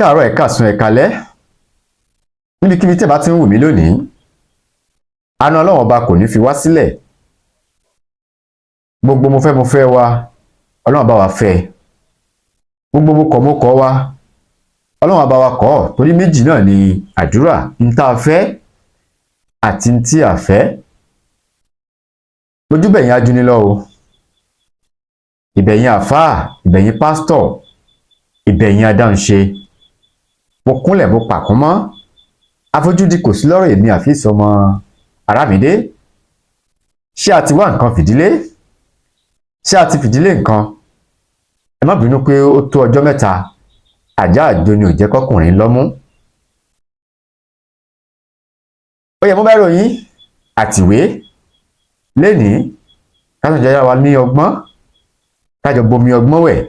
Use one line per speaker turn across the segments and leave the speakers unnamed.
káàárọ̀ ẹ káàsán ẹ káalẹ́ níbikíbi tí ẹ bá ti ń wò mí lónìí àánú Ọlọ́run ọba kò ní fi wá sílẹ̀ gbogbo mo fẹ́ wa Ọlọ́run bá wa fẹ́ gbogbo mo kọ̀ wa Ọlọ́run bá wa kọ̀ torí méjì náà ni àdúrà ń tá a fẹ́ àti ń tí a fẹ́ lójúbẹ̀yìn ajúnilọ́ o ìbẹ̀yìn àfáà ìbẹ̀yìn pásítọ̀ ìbẹ̀yìn adáhunṣe mo kúnlẹ̀ mo pàkún mọ́ àfojúdi kò sí lọ́rọ̀ èmi àfíìsì ọmọ Àràmídé ṣé a ti wá nǹkan fìdílé ṣé a ti fìdílé nǹkan ẹ má bínú pé ó tó ọjọ́ mẹ́ta àjá àjò ni ò jẹ́ kọkùnrin lọ́mú ó yẹ mo bá ròyìn àtìwé lénìí kájọ yára wa ní ọgbọ́n kájọ bomi ọgbọ́n wẹ̀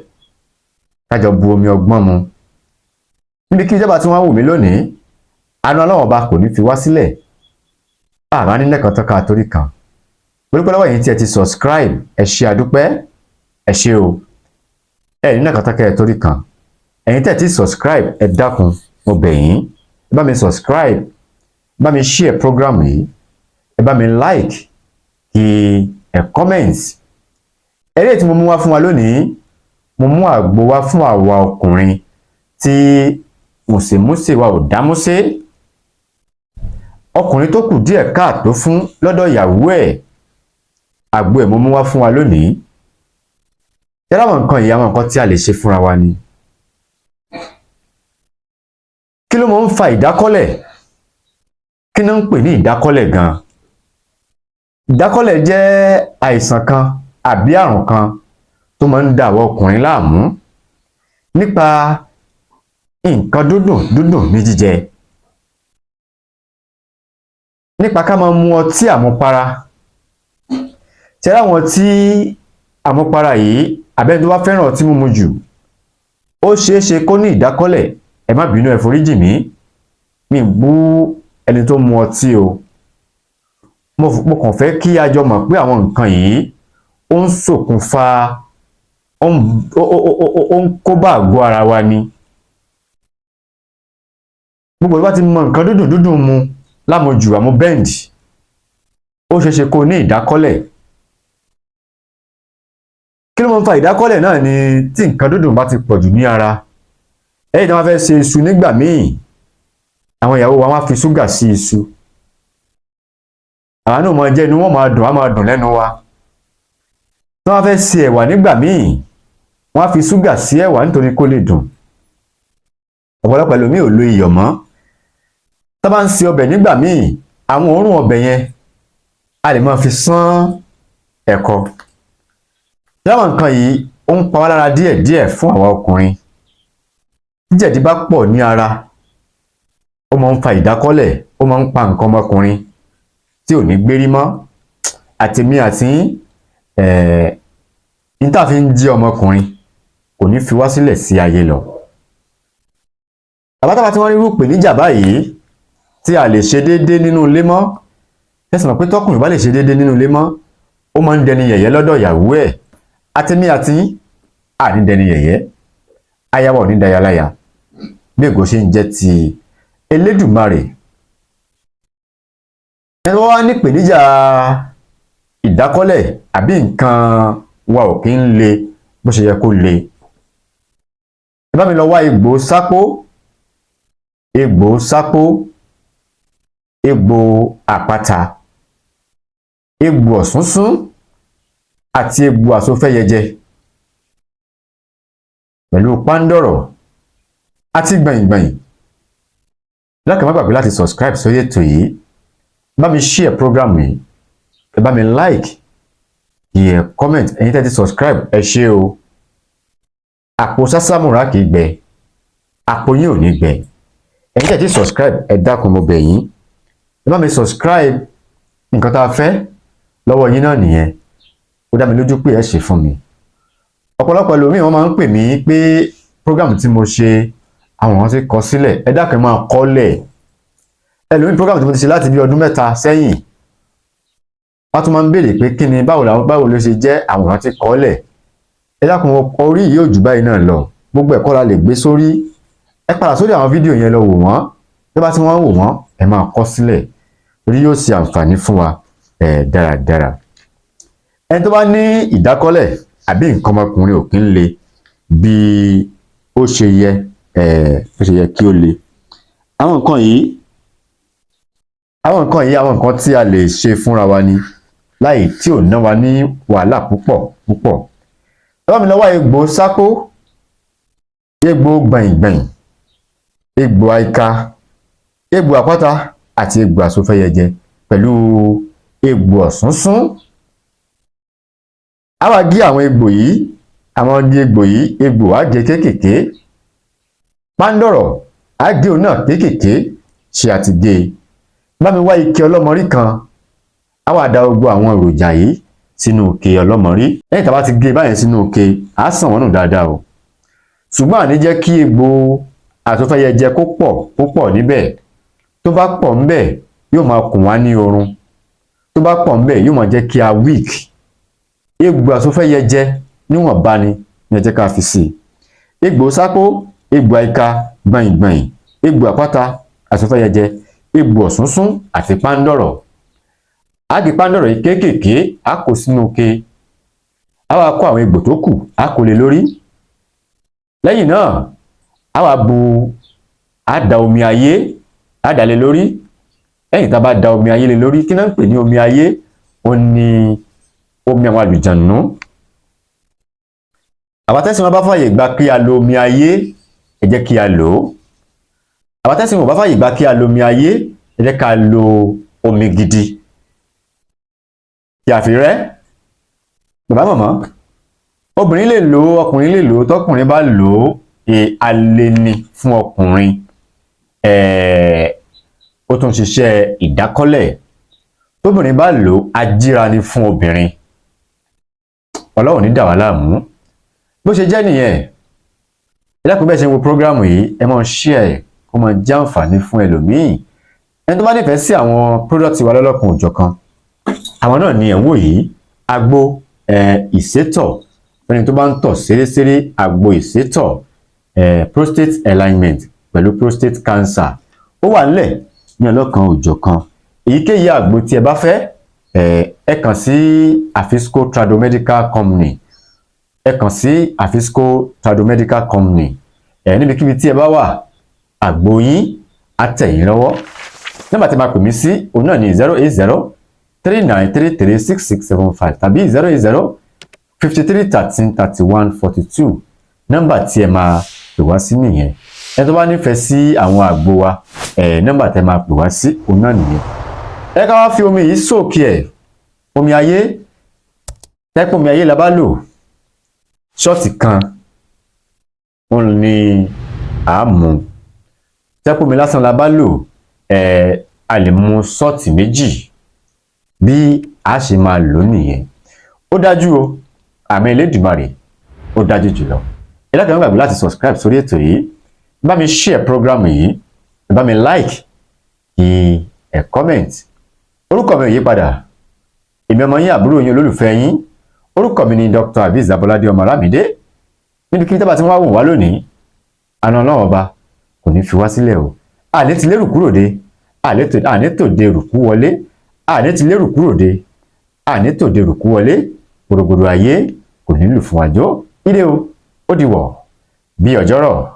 kájọ bu omi ọgbọ́n mu níbi kí ìjọba tí wọ́n wù mí lónìí àánú Ọlọ́run ọba kò ní fi wá sílẹ̀ àmà nílẹ̀ kan tọ́ka torí kan pẹ̀lúpẹ̀ lọ́wọ́ yìí tí ẹ ti subscribe ẹ ṣé àdúpẹ́ ẹ ṣé o ẹ nílẹ̀ kan tọ́ka ẹ torí kan ẹ̀yin tẹ́ ti subscribe ẹ dákun mo bẹ̀ yín ẹ bá mi subscribe ẹ bá mi share program yìí ẹ bá mi like kí ẹ comment eré tí mo mú wá fún wa lónìí mo mú àgbo wá fún àwa ọkùnrin tí mùsèmùsè wa ò dámúsé ọkùnrin tó kù díẹ̀ káàtó fún lọ́dọ̀ ìyàwó ẹ̀ àgbo ẹ̀ mo mú wá fún wa lónìí yàrá àwọn nǹkan yìí àwọn nǹkan tí a lè ṣe fúnra wa ni kí ló máa ń fa ìdákọ́lẹ̀ kí ló ń pè ní ìdákọ́lẹ̀ gan ìdákọ́lẹ̀ jẹ́ àìsàn kan àbí àrùn kan tó máa ń dà àwọn ọkùnrin láàmú nípa nǹkan dúndùn ní jíjẹ nípa ká máa mu ọtí àmupara tí àwọn tí àmupara yìí àbẹ́ni tó bá fẹ́ràn ọtí mímu jù ó ṣeé ṣe kó ní ìdákọ́lẹ̀ ẹ má bínú ẹ foríjì mí mi bú ẹni tó mu ọtí o mo kàn fẹ́ kí a jọ mọ̀ pé àwọn nǹkan yìí ó ń ṣokùnfà ó ń kó bá àgọ́ ara wa ni gbogbo ìbá ti mọ nǹkan dúndùn mu lámojù àmú bẹ́ǹdì ó ṣeéṣe kó ní ìdákọ́lẹ̀ kí ló máa ń fa ìdákọ́lẹ̀ náà ni tí nǹkan dúndùn bá ti pọ̀jù ní ara ẹ̀yìn tí wọ́n fẹ́ ṣe iṣu nígbà míì àwọn ìyàwó wa wọ́n fi ṣúgà sí iṣu àwọn náà máa jẹ́ inú wọn máa dùn lẹ́nu wa tí wọ́n fẹ́ ṣe ẹ̀wà nígbà míì wọ́n fi ṣúgà sí ẹ̀wà nítorí kó lè dùn ọ̀pọ̀lọpọ̀ ẹlòmíì ò lo iyọ̀ mọ́ tá bá ń ṣe ọbẹ̀ nígbà míì àwọn òórùn ọbẹ̀ yẹn a lè máa fi sán ẹ̀kọ láwọn nǹkan yìí ó ń pa wá lára díẹ̀díẹ̀ fún àwa ọkùnrin tí jẹ̀dí bá pọ̀ ní ara ó máa ń fa ìdákọ́lẹ̀ ó máa ń pa nǹkan ọmọkùnrin tí ò ní gbérí mọ́ àtèmi àti níta fi ń jí ọmọkùnrin kò ní fi wá sílẹ̀ sí ayé lọ àbátàbá tí wọ́n rí irú ìpèníjà báyìí tí a lè ṣe déédéé nínú ilé mọ́ ẹ̀sìn mọ̀ pé tọkùnrin bá lè ṣe déédéé nínú ilé mọ́ ó máa ń dẹni yẹ̀yẹ́ lọ́dọ̀ ìyàwó ẹ̀ àtèmi àti àní dẹni yẹ̀yẹ́ ayáwá ò ní dayaláya bí ègò ṣe ń jẹ́ ti Elédùmarè ẹni wọ́n wá ní ìpèníjà ìdákọ́lẹ̀ àbí nǹkan wa ò kí ń le bó ṣe yẹ kó le ẹ bá mi lọ wá egbò sápó egbò àpáta egbò ọ̀súnsún àti egbò àsofẹ́yẹjẹ pẹ̀lú pándọ̀rọ̀ àti gbẹ̀yìngbẹ̀yìn lákàn má gbàgbé láti subscribe sórí ètò yìí bá mi share program yìí ẹ bá mi like yẹ comment ẹ̀yin tẹ́ ti subscribe ẹ ṣé o àpò sásámùrà kì í gbẹ àpò yín ò ní gbẹ ẹ̀yin tẹ́ ti subscribe ẹ dákun mo bẹ̀ yín ẹ bá mi subscribe nǹkan tá a fẹ́ lọ́wọ́ yín náà nìyẹn ó dá mi lójú pé ẹ ṣe fún mi ọ̀pọ̀lọpọ̀ ẹlòmíì wọ́n máa ń pè mí pé program tí mo ṣe àwọn wọn ti kọ sílẹ̀ ẹ dákun máa kọ́lẹ̀ ẹlòmíì program tí mo ti ṣe láti bí ọdún mẹ́ta sẹ́yìn wọ́n tún máa ń béèrè pé kí ni báwo ló ṣe jẹ́ àwòrán tí kọ́lẹ̀ ẹ dákun orí yìí ò jù báyìí náà lọ gbogbo ẹ̀kọ́ la lè gbé sórí ẹ padà sórí àwọn fídíò yẹn lọ wò wọ́n bí bá tí wọ́n wò wọ́n ẹ máa kọ sílẹ̀ torí yóò ṣe àǹfààní fún wa dáradára. ẹni tó bá ní ìdákọ́lẹ̀ àbí nǹkan ọmọkùnrin ò kí ń le bí ó ṣe yẹ kí ó le. àwọn nǹkan tí a lè ṣe fúnra wa ni láì tí ò ná wa ní wàhálà púpọ̀. ẹ bá mi lọ wá egbò sápó, egbò gbẹ̀yìngbẹ̀yìn, egbò àìka, egbò àpáta àti egbò àsọfẹ́yẹjẹ pẹ̀lú egbò ọ̀sánsún. a wá gé àwọn egbò yìí, egbò á gé kéékèèké, pándọ̀rọ̀ á gé òun náà kéékèèké ṣe àti gé. bá mi wá ike ọlọ́mọrí kan, a wá da gbogbo àwọn èròjà yìí sínú ike ọlọ́mọrí. lẹ́yìn tá a bá ti gé báyẹn sínú ike, á sàn wọ́n nù dáadáa o. ṣùgbọ́n àní jẹ́ kí egbò àsọfẹ́yẹjẹ kó pọ̀ níbẹ̀. tó bá pọ̀ ńbẹ̀ yóò máa kùn wá ní orun, tó bá pọ̀ ńbẹ̀ yóò máa jẹ́ kí a weak. egbò àsọfẹ́yẹjẹ níwọ̀nba ni ẹ jẹ́ ká fi sí i. egbò sápó, egbò àìka, gbẹ̀yìngbẹ̀yìn, egbò àpáta, àsọfẹ́yẹjẹ, egbò ọ̀sánsún àti pándọ̀rọ̀. á di pándọ̀rọ̀ yìí kéékèèké, á kó sínú ike, á wá kó àwọn egbò tó kù, á kó lé lórí. lẹ́yìn náà á da omi ayé, á dà lé lórí. lẹ́yìn tá a bá da omi ayé lé lórí, kí náà ń pè ní omi ayé? ó ní omi àwọn àlùjànnú. àwa tẹ́sìn wọn bá fàyè gbà kí a lo omi ayé, ẹ jẹ́ kí a lò ó. àwa tẹ́sìn wọn bá fàyè gbà kí a lo omi ayé, ẹ jẹ́ ká lo omi gidi kí a fi rẹ́. bàbá màmá, obìnrin lè lò ó, ọkùnrin lè lò ó. tọkùnrin bá lò ó, alẹ́ ni fún ọkùnrin. ó tún ṣiṣẹ́ ìdákọ́lẹ̀. tóbìnrin bá lò ó, ajíra ni fún obìnrin. Ọlọ́run ní dà wá láàmú. bó ṣe jẹ́ nìyẹn. ẹ dákun bẹ́ẹ̀ ṣe ń wo prógráàmù yìí, ẹ máa share kó máa jẹ́ àǹfààní fún ẹlòmíì. ẹni tó bá nífẹ̀ẹ́ sí àwọn product wa lọ́lọ́kan òjọ̀kan, àwọn náà ni ẹ̀ ń wò yìí. agbo ìsétọ̀ fẹ́ni tó bá ń tọ̀ ṣeréṣeré, agbo ìsétọ̀, prostate alignment pẹ̀lú prostate cancer. ó wà nílẹ̀ ní ọlọ́kan òjọ̀kan. èyíkéyìí àgbo tí ẹ bá fẹ́, ẹ kàn sí Afisco Tradomedical Company. ẹ kàn sí Afisco Tradomedical Company. níbikíbi tí ẹ bá wà, àgbo yín á tẹ̀ yín lọ́wọ́. nọ́mbà tí a máa pè mí sí òun náà ní 08039336675 tàbí 08053133142. nọ́mbà tí ẹ máa pè wá sí nìyẹn. ẹni tó bá nífẹ̀ẹ́ sí àwọn àgbo wa, nọ́mbà tí ẹ máa pè wá sí òun náà nìyẹn. ẹ ká wá fi omi yìí sóòkè ẹ̀. omi ayé, tẹ́pọ̀ omi ayé la bá lò, ṣọ́ọ̀tì kan òun ni à á mú. tẹ́pọ̀ omi lásán la bá lò, a lè mu ṣọ́ọ̀tì méjì. bí a ṣe máa lò nìyẹn. ó dájú o, àmì Elédùmarè ó dájú jùlọ. ẹ dákun má gbàgbé láti subscribe sórí ètò yìí, bá mi share program yìí, bá mi like, kí ẹ comment. orúkọ mi ò yí padà, èmi ọmọ yín, àbúrò yín, olólùfẹ́ yín. orúkọ mi ni Dr. Aviz Abolade ọmọ Olamide. níbikíbi tí a bá ti wá wò wá lónìí, àna Ọlọ́run ọba kò ní fi wá sílẹ̀ o. àní ti lérù kúrò dé, àní tòde rùkú wọlé, àní ti lérù kúrò dé, àní tòde rùkú wọlé. gbòdògbòdò ayé kò ní lù fún àjọ. ire o, ó dìwọ̀ bí ọjọ́rọ̀.